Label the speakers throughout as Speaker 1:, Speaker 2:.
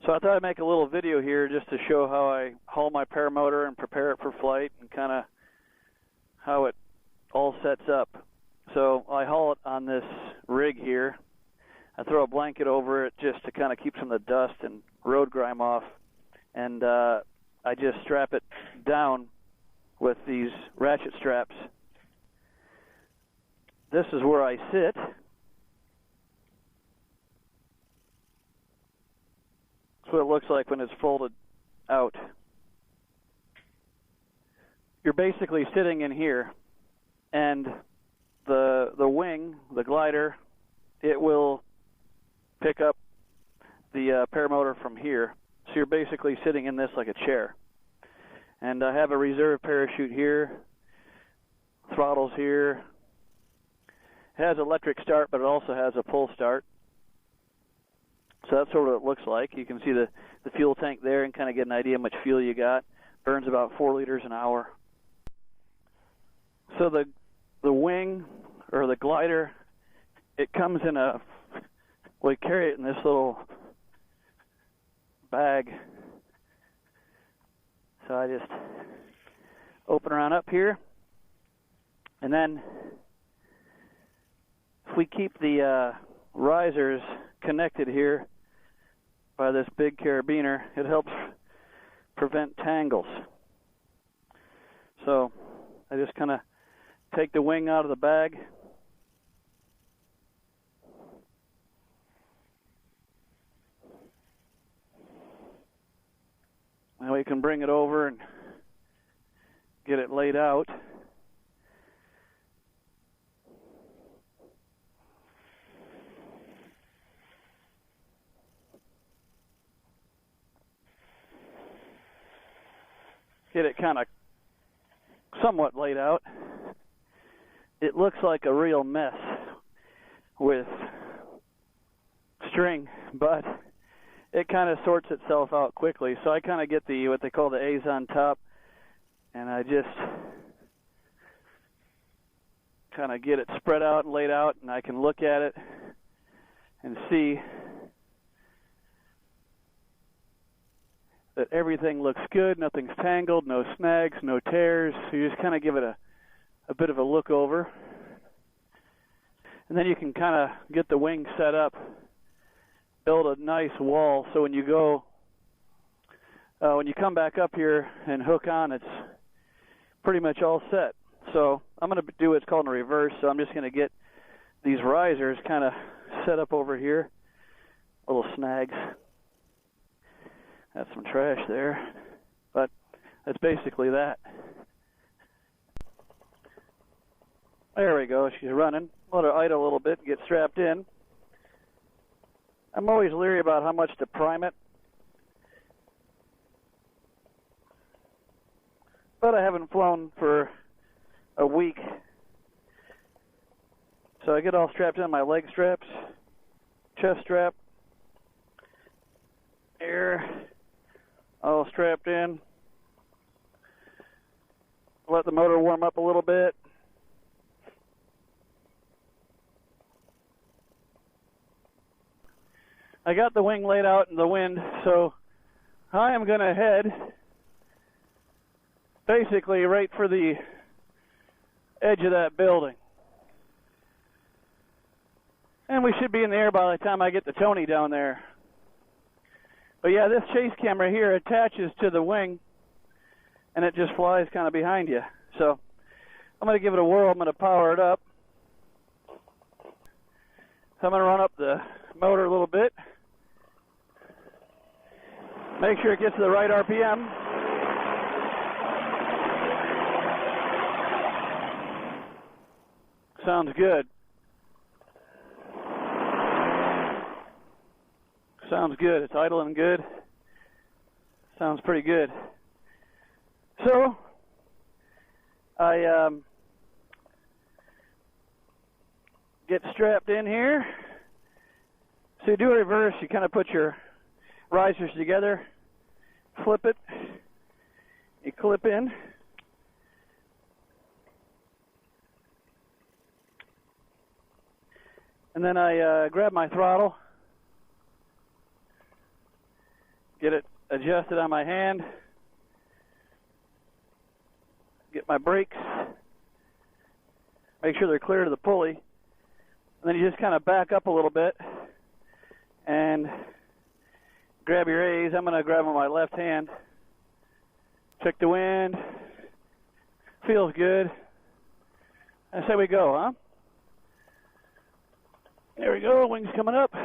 Speaker 1: So I thought I'd make a little video here just to show how I haul my paramotor and prepare it for flight and kind of how it all sets up. So I haul it on this rig here. I throw a blanket over it just to kind of keep some of the dust and road grime off. And I just strap it down with these ratchet straps. This is where I sit. That's what it looks like when it's folded out. You're basically sitting in here, and the wing, the glider, it will pick up the paramotor from here. So you're basically sitting in this like a chair. And I have a reserve parachute here, throttles here. It has electric start, but it also has a pull start. So that's sort of what it looks like. You can see the fuel tank there and kind of get an idea how much fuel you got. Burns about 4 liters an hour. So the wing, or the glider, it comes in we carry it in this little bag. So I just open around up here, and then if we keep the risers connected here by this big carabiner, it helps prevent tangles. So I just kind of take the wing out of the bag. Now we can bring it over and get it laid out. Get it kind of somewhat laid out. It looks like a real mess with string, but it kind of sorts itself out quickly. So I kind of get what they call the A's on top, and I just kind of get it spread out and laid out, and I can look at it and see that everything looks good, nothing's tangled, no snags, no tears. So you just kind of give it a bit of a look over. And then you can kind of get the wing set up, build a nice wall, so when you come back up here and hook on, it's pretty much all set. So I'm going to do what's called in reverse. So I'm just going to get these risers kind of set up over here, little snags. That's some trash there, but that's basically that. There we go, she's running. Let her idle a little bit and get strapped in. I'm always leery about how much to prime it, but I haven't flown for a week. So I get all strapped in, my leg straps, chest strap, here, all strapped in. Let the motor warm up a little bit. I got the wing laid out in the wind, so I am going to head basically right for the edge of that building. And we should be in the air by the time I get the Tony down there. But yeah, this chase camera here attaches to the wing, and it just flies kind of behind you. So I'm going to give it a whirl. I'm going to power it up. So I'm going to run up the motor a little bit. Make sure it gets to the right RPM. Sounds good. Sounds good. It's idling good. Sounds pretty good. So I get strapped in here. So you do a reverse. You kind of put your risers together, flip it, you clip in, and then I grab my throttle get it adjusted on my hand, get my brakes, make sure they're clear to the pulley, and then you just kind of back up a little bit and grab your A's. I'm going to grab on my left hand. Check the wind. Feels good. That's how we go, huh? There we go. Wings coming up. Woo!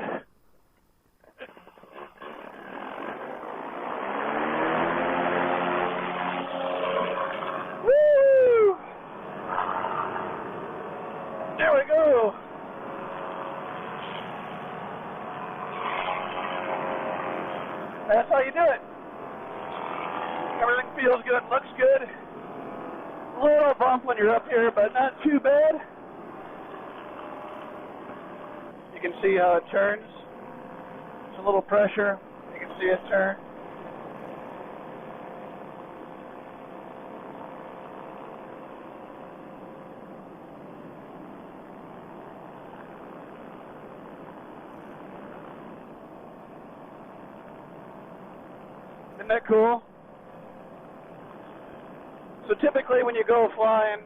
Speaker 1: There we go. That's how you do it. Everything feels good, looks good. A little bump when you're up here, but not too bad. You can see how it turns. It's a little pressure. You can see it turn. Isn't that cool? So typically when you go flying,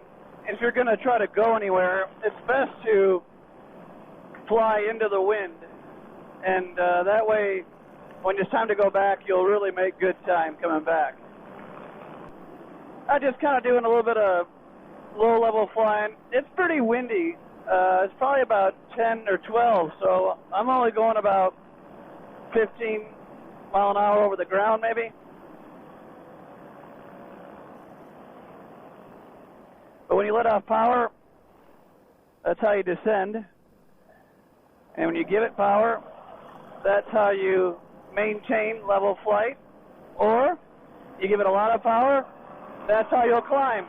Speaker 1: if you're going to try to go anywhere, it's best to fly into the wind. And that way, when it's time to go back, you'll really make good time coming back. I'm just kind of doing a little bit of low-level flying. It's pretty windy. It's probably about 10 or 12, so I'm only going about 15 mile an hour over the ground, maybe. But when you let off power, that's how you descend. And when you give it power, that's how you maintain level flight. Or you give it a lot of power, that's how you'll climb.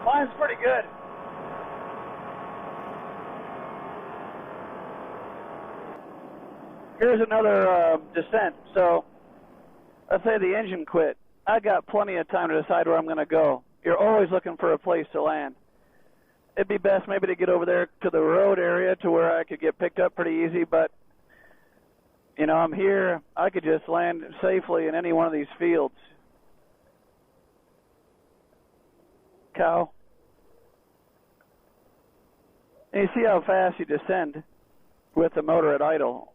Speaker 1: Climb's pretty good. Here's another descent. So let's say the engine quit. I got plenty of time to decide where I'm going to go. You're always looking for a place to land. It'd be best maybe to get over there to the road area to where I could get picked up pretty easy, but you know, I'm here. I could just land safely in any one of these fields. Cow. And you see how fast you descend with the motor at idle.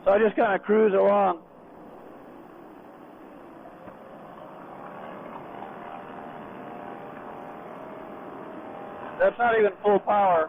Speaker 1: So I just kind of cruise along. That's not even full power.